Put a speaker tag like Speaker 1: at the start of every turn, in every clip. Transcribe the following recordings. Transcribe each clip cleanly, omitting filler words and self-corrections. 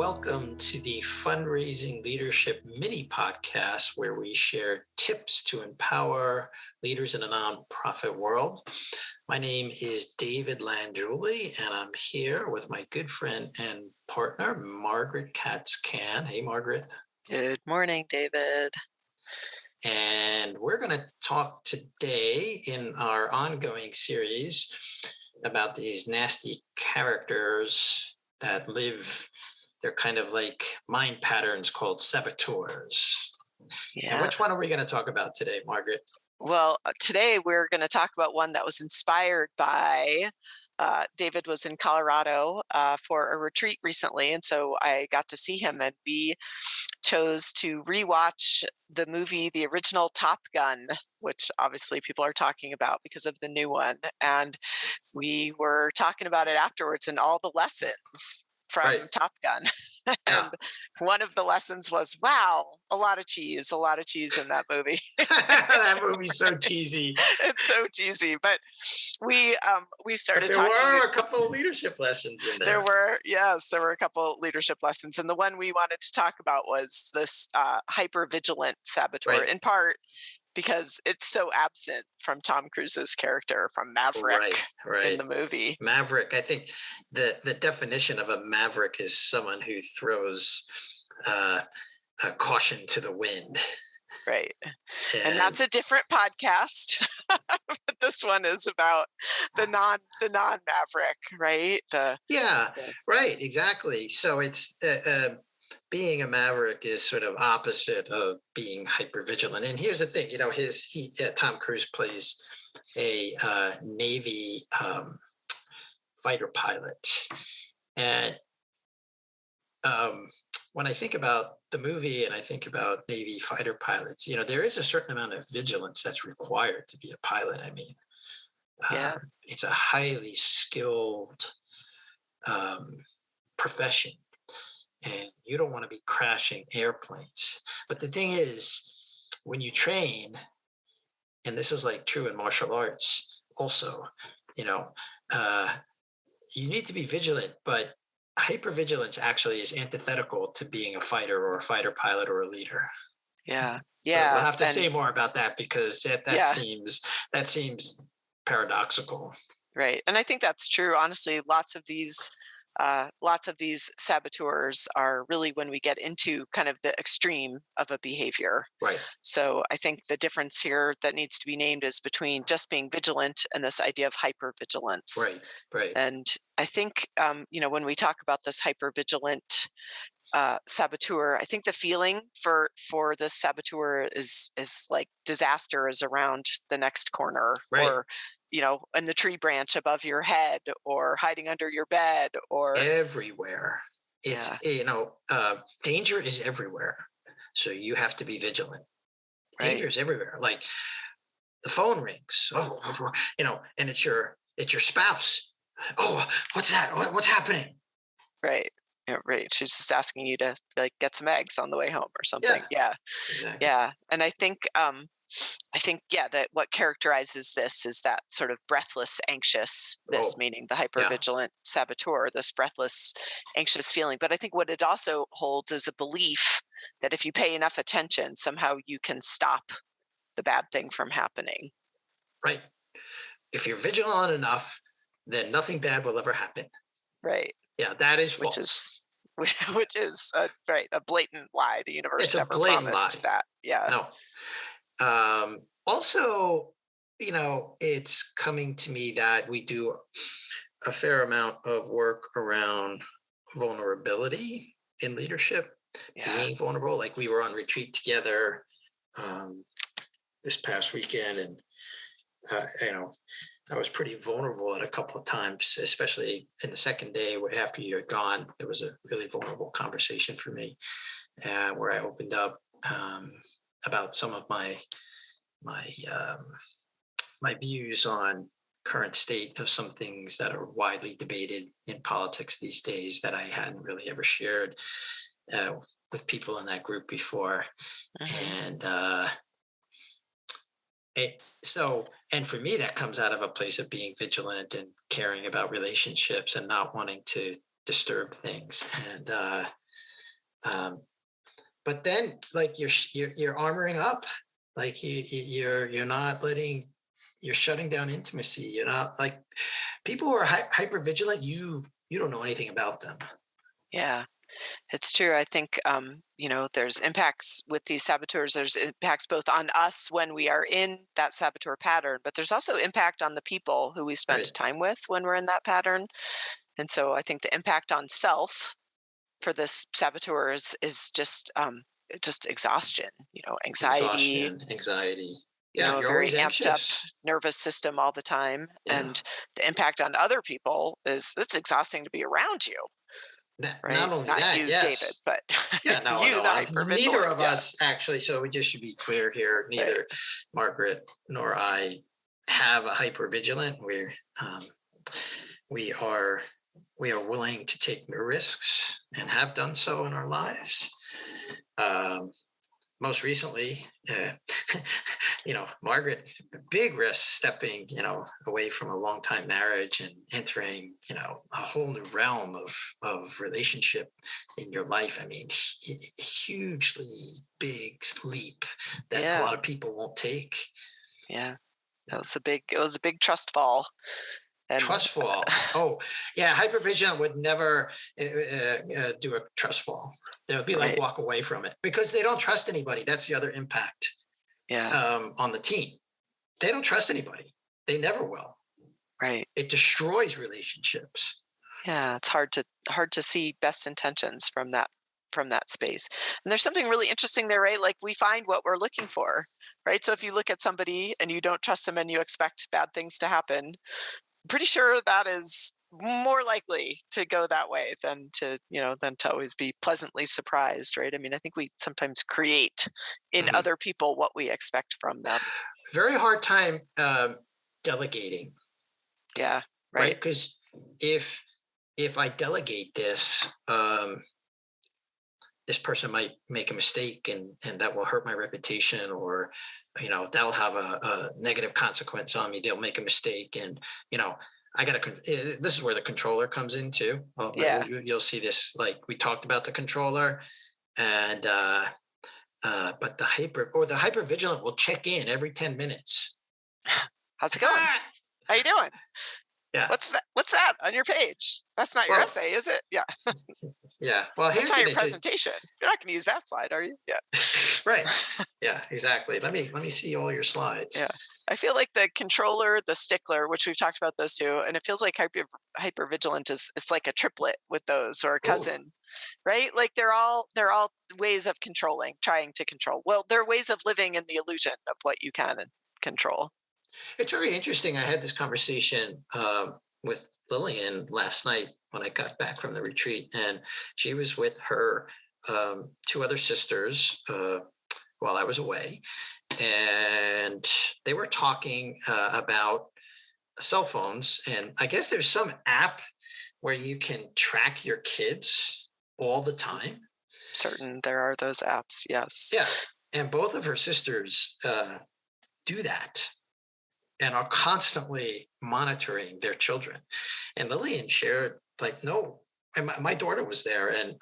Speaker 1: welcome to the Fundraising Leadership Mini Podcast, where we share tips to empower leaders in a nonprofit world. My name is David Landruli, and I'm here with my good friend and partner, Margaret Katz-Can. Hey, Margaret.
Speaker 2: Good morning, David.
Speaker 1: And we're going to talk today in our ongoing series about these nasty characters that live. They're kind of like mind patterns called saboteurs.
Speaker 2: Yeah.
Speaker 1: And which one are we going to talk about today, Margaret?
Speaker 2: Well, today we're going to talk about one that was inspired by David was in Colorado for a retreat recently, and so I got to see him, and we chose to rewatch the movie, the original Top Gun, which obviously people are talking about because of the new one. And we were talking about it afterwards and all the lessons from Top Gun. And one of the lessons was, wow, a lot of cheese in that movie.
Speaker 1: That movie's so cheesy.
Speaker 2: It's so cheesy. But we started
Speaker 1: talking. There were a couple of leadership lessons in there.
Speaker 2: There were a couple of leadership lessons. And the one we wanted to talk about was this Hyper Vigilant Saboteur, in part because it's so absent from Tom Cruise's character from Maverick in the movie.
Speaker 1: Maverick, I think the definition of a maverick is someone who throws a caution to the wind.
Speaker 2: Right. And that's a different podcast. But this one is about the non-maverick, right?
Speaker 1: Right, exactly. So it's being a maverick is sort of opposite of being hyper vigilant. And here's the thing, Tom Cruise plays a Navy fighter pilot. And when I think about the movie and I think about Navy fighter pilots, there is a certain amount of vigilance that's required to be a pilot. I mean, it's a highly skilled profession. And you don't want to be crashing airplanes. But the thing is, when you train, and this is like true in martial arts also, you need to be vigilant, but hypervigilance actually is antithetical to being a fighter or a fighter pilot or a leader.
Speaker 2: Yeah.
Speaker 1: So we'll have to say more about that because that seems paradoxical.
Speaker 2: Right. And I think that's true. Honestly, lots of these saboteurs are really when we get into kind of the extreme of a behavior.
Speaker 1: Right.
Speaker 2: So I think the difference here that needs to be named is between just being vigilant and this idea of hypervigilance.
Speaker 1: Right.
Speaker 2: And I think, when we talk about this hypervigilant saboteur, I think the feeling for this saboteur is like disaster is around the next corner, or in the tree branch above your head, or hiding under your bed, or
Speaker 1: everywhere. It's danger is everywhere, so you have to be vigilant. Danger is everywhere. Like the phone rings, and it's your spouse. Oh, what's that? What's happening?
Speaker 2: Right. Right. She's just asking you to get some eggs on the way home or something.
Speaker 1: Yeah. Exactly.
Speaker 2: Yeah. And I think that what characterizes this is that sort of breathless, anxious, meaning the hypervigilant saboteur, this breathless, anxious feeling. But I think what it also holds is a belief that if you pay enough attention, somehow you can stop the bad thing from happening.
Speaker 1: Right. If you're vigilant enough, then nothing bad will ever happen.
Speaker 2: Right.
Speaker 1: Yeah, that is false.
Speaker 2: Which is a blatant lie. The universe never promised that. Yeah.
Speaker 1: No. Also, it's coming to me that we do a fair amount of work around vulnerability in leadership, being vulnerable. Like we were on retreat together this past weekend, and I was pretty vulnerable at a couple of times, especially in the second day after you had gone. It was a really vulnerable conversation for me, where I opened up about some of my views on current state of some things that are widely debated in politics these days that I hadn't really ever shared with people in that group before. And and for me, that comes out of a place of being vigilant and caring about relationships and not wanting to disturb things. And Um, but then, like you're armoring up, like you're not letting, you're shutting down intimacy. You're not like people who are hyper vigilant. You don't know anything about them.
Speaker 2: Yeah. It's true. I think, there's impacts with these saboteurs. There's impacts both on us when we are in that saboteur pattern, but there's also impact on the people who we spend
Speaker 1: Right.
Speaker 2: time with when we're in that pattern. And so I think the impact on self for this saboteur is just exhaustion, anxiety,
Speaker 1: Exhaustion, anxiety. Yeah,
Speaker 2: a
Speaker 1: you're
Speaker 2: very
Speaker 1: always
Speaker 2: amped up
Speaker 1: anxious.
Speaker 2: nervous system all the time.
Speaker 1: Yeah.
Speaker 2: And the impact on other people is it's exhausting to be around you,
Speaker 1: Not
Speaker 2: right?
Speaker 1: only
Speaker 2: Not
Speaker 1: that,
Speaker 2: you, David,
Speaker 1: yes.
Speaker 2: but
Speaker 1: Yeah, no,
Speaker 2: you,
Speaker 1: no.
Speaker 2: the
Speaker 1: Neither
Speaker 2: hypervigilant.
Speaker 1: of
Speaker 2: Yeah.
Speaker 1: us actually. So we just should be clear here.
Speaker 2: Right.
Speaker 1: Neither Margaret nor I have a hypervigilant. Um, we are we are willing to take risks and have done so in our lives. Um, Most recently, Margaret, big risk stepping, away from a long time marriage and entering, a whole new realm of relationship in your life. I mean, hugely big leap that a
Speaker 2: Yeah.
Speaker 1: lot of people won't take.
Speaker 2: Yeah. It was a big trust fall. And
Speaker 1: Trust fall. Oh, yeah. Hypervigilant would never do a trust fall. They would be like
Speaker 2: right.
Speaker 1: walk away from it because they don't trust anybody. That's the other impact
Speaker 2: Yeah.
Speaker 1: on the team. They don't trust anybody. They never will.
Speaker 2: Right.
Speaker 1: It destroys relationships.
Speaker 2: Yeah. It's hard to see best intentions from that space. And there's something really interesting there, right? Like we find what we're looking for, right? So if you look at somebody and you don't trust them and you expect bad things to happen, pretty sure that is more likely to go that way than to always be pleasantly surprised, right? I mean, I think we sometimes create in
Speaker 1: Mhm.
Speaker 2: other people what we expect from them.
Speaker 1: Very hard time delegating,
Speaker 2: Yeah,
Speaker 1: right?
Speaker 2: right.
Speaker 1: Because if I delegate this, this person might make a mistake and that will hurt my reputation, or that'll have a negative consequence on me. They'll make a mistake, and I gotta this is where the controller comes in too.
Speaker 2: Yeah.
Speaker 1: You'll see this, like we talked about the controller, and but the hyper vigilant will check in every 10 minutes.
Speaker 2: How's it going? How you doing?
Speaker 1: Yeah.
Speaker 2: What's that on your page? That's not your
Speaker 1: Well,
Speaker 2: essay, is it? Yeah.
Speaker 1: yeah, well,
Speaker 2: That's
Speaker 1: here's
Speaker 2: not
Speaker 1: an
Speaker 2: your
Speaker 1: interesting.
Speaker 2: presentation. You're not going to use that slide, are you? Yeah.
Speaker 1: Right. Yeah, exactly. Let me see all your
Speaker 2: Yeah.
Speaker 1: slides.
Speaker 2: I feel like the controller, the stickler, which we've talked about those two, and it feels like hypervigilant is it's like a triplet with those or a
Speaker 1: Oh,
Speaker 2: cousin, right? Like they're all ways of controlling, trying to control. Well, they're ways of living in the illusion of what you can control.
Speaker 1: it's very interesting. I had this conversation with Lillian last night when I got back from the retreat, and she was with her two other sisters while I was away, and they were talking about cell phones. And I guess there's some app where you can track your kids all the time.
Speaker 2: Certain there are those apps, yes.
Speaker 1: Yeah, and both of her sisters do that and are constantly monitoring their children. And Lillian shared, like, no, and my daughter was there, and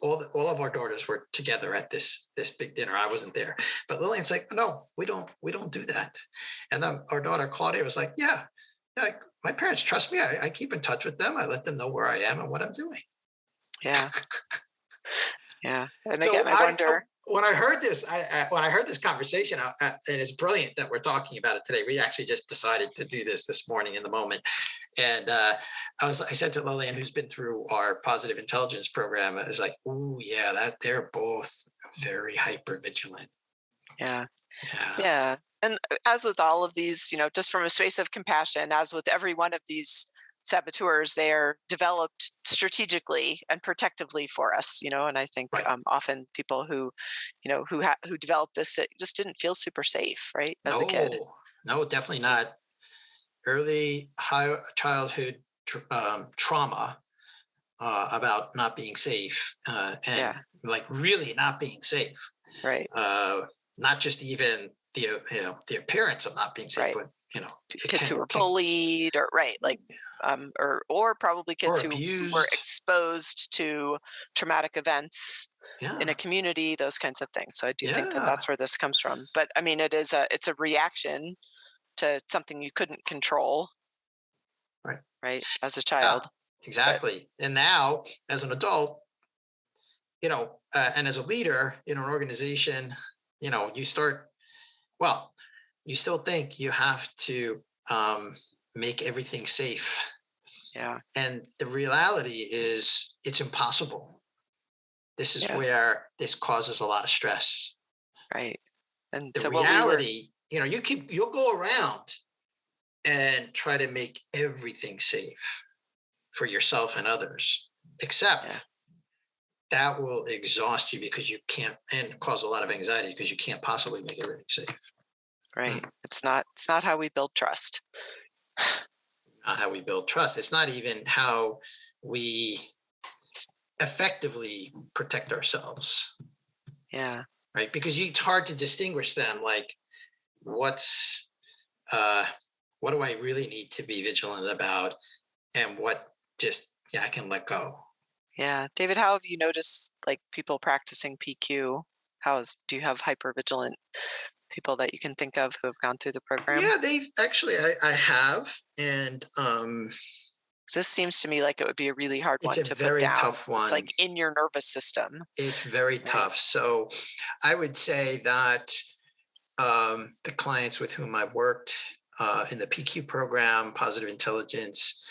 Speaker 1: all of our daughters were together at this big dinner. I wasn't there, but Lillian's like, no, we don't do that. And then our daughter Claudia was like, yeah, my parents trust me. I keep in touch with them. I let them know where I am and what I'm doing.
Speaker 2: Yeah, yeah. And
Speaker 1: So
Speaker 2: again, I wonder.
Speaker 1: when I heard this, when I heard this conversation, and it's brilliant that we're talking about it today. We actually just decided to do this morning in the moment, and I said to Lillian, who's been through our positive intelligence program, I was like, "Ooh, yeah, that they're both very hyper vigilant."
Speaker 2: Yeah.
Speaker 1: Yeah,
Speaker 2: Yeah. And as with all of these, just from a space of compassion, as with every one of these saboteurs, they are developed strategically and protectively for us, and I think
Speaker 1: right.
Speaker 2: often people who developed this it just didn't feel super safe, right, as a kid.
Speaker 1: No, no, definitely not. Early high childhood trauma about not being safe, and
Speaker 2: Yeah,
Speaker 1: like really not being safe.
Speaker 2: right,
Speaker 1: uh, Not just even the the appearance of not being safe,
Speaker 2: right.
Speaker 1: but it
Speaker 2: Kids who
Speaker 1: can,
Speaker 2: are bullied, or right, like, or probably
Speaker 1: or
Speaker 2: kids who were
Speaker 1: abused.
Speaker 2: exposed to traumatic events in a
Speaker 1: Yeah.
Speaker 2: community, those kinds of things. So I do think that
Speaker 1: Yeah.
Speaker 2: that's where this comes from. But I mean, it's a reaction to something you couldn't control,
Speaker 1: Right.
Speaker 2: right, as a
Speaker 1: Yeah.
Speaker 2: child. But
Speaker 1: Exactly. And now, as an adult, and as a leader in an organization, you start, well, you still think you have to make everything safe.
Speaker 2: yeah,
Speaker 1: And the reality is it's impossible. This is
Speaker 2: yeah,
Speaker 1: where this causes a lot of stress.
Speaker 2: right. And
Speaker 1: The
Speaker 2: so what we were,
Speaker 1: reality, you'll go around and try to make everything safe for yourself and others,
Speaker 2: yeah,
Speaker 1: except that will exhaust you because you can't, and cause a lot of anxiety because you can't possibly make everything safe.
Speaker 2: right.
Speaker 1: Mm.
Speaker 2: It's not how we build trust.
Speaker 1: Not how we build trust. It's not even how we
Speaker 2: It's-
Speaker 1: effectively protect ourselves,
Speaker 2: yeah,
Speaker 1: right? Because it's hard to distinguish them. Like, what's uh, what do I really need to be vigilant about, and what just, yeah, I can let go.
Speaker 2: yeah. David, how have you noticed like people practicing PQ? Do you have hyper vigilant people that you can think of who have gone through the program?
Speaker 1: Yeah, they've actually, I have, and
Speaker 2: 'Cause this seems to me like it would be a really hard
Speaker 1: it's
Speaker 2: one
Speaker 1: a
Speaker 2: to put
Speaker 1: very
Speaker 2: down.
Speaker 1: tough
Speaker 2: It's
Speaker 1: one.
Speaker 2: like in your nervous system,
Speaker 1: It's very
Speaker 2: right?
Speaker 1: tough. So I would say that the clients with whom I've worked in the PQ program, Positive Intelligence,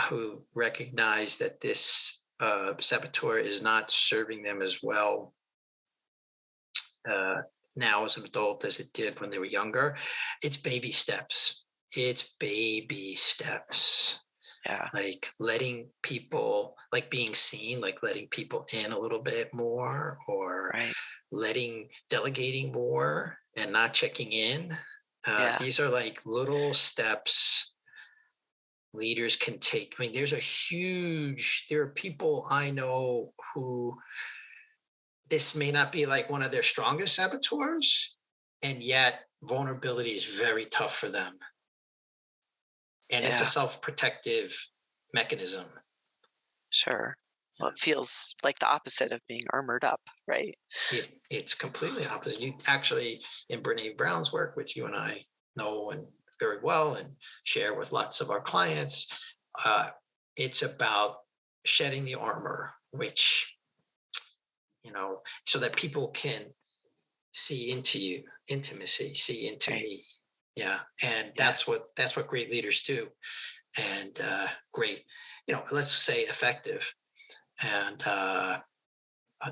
Speaker 1: who recognize that this saboteur is not serving them as well uh, now as an adult as it did when they were younger, it's baby steps. It's baby steps.
Speaker 2: Yeah,
Speaker 1: Like letting people, like being seen, like letting people in a little bit more, or
Speaker 2: right.
Speaker 1: delegating more and not checking in.
Speaker 2: Yeah,
Speaker 1: These are like little steps leaders can take. I mean, there are people I know who this may not be like one of their strongest saboteurs, and yet vulnerability is very tough for them. And it's a
Speaker 2: yeah,
Speaker 1: self protective mechanism.
Speaker 2: sure. Well,
Speaker 1: Yeah.
Speaker 2: it feels like the opposite of being armored up, right?
Speaker 1: It's completely opposite. You actually, in Brene Brown's work, which you and I know and very well and share with lots of our clients, uh, it's about shedding the armor, which, so that people can see into you, intimacy, see into
Speaker 2: Right.
Speaker 1: me. Yeah. And
Speaker 2: Yeah.
Speaker 1: that's what great leaders do. And great, let's say effective. And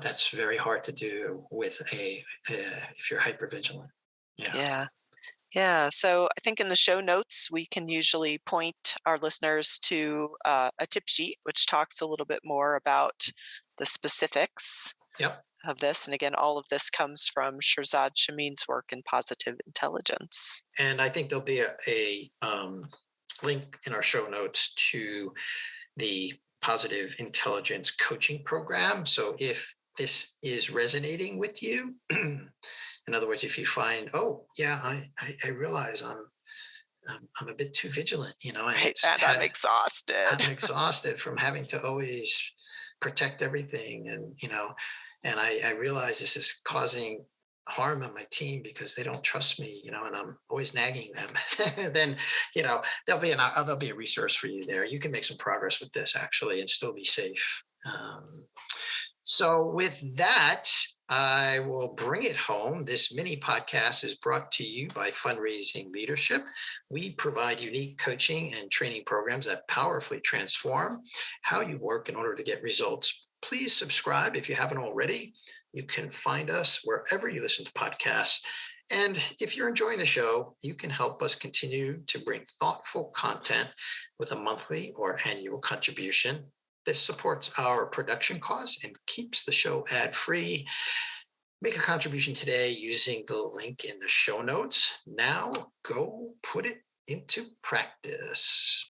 Speaker 1: that's very hard to do with if you're hyper vigilant. Yeah.
Speaker 2: Yeah. Yeah. So I think in the show notes, we can usually point our listeners to a tip sheet, which talks a little bit more about the specifics
Speaker 1: Yep.
Speaker 2: of this. And again, all of this comes from Shirzad Shamin's work in positive intelligence.
Speaker 1: And I think there'll be a link in our show notes to the positive intelligence coaching program. So if this is resonating with you, in other words, if you find, oh yeah, I realize I'm a bit too vigilant, and
Speaker 2: Right. And I'm exhausted.
Speaker 1: I'm exhausted from having to always protect everything, and I realize this is causing harm on my team because they don't trust me, and I'm always nagging them. Then there'll be a resource for you there. You can make some progress with this actually and still be safe. So, with that, I will bring it home. This mini podcast is brought to you by Fundraising Leadership. We provide unique coaching and training programs that powerfully transform how you work in order to get results. Please subscribe if you haven't already. You can find us wherever you listen to podcasts. And if you're enjoying the show, you can help us continue to bring thoughtful content with a monthly or annual contribution. This supports our production costs and keeps the show ad-free. Make a contribution today using the link in the show notes. Now go put it into practice.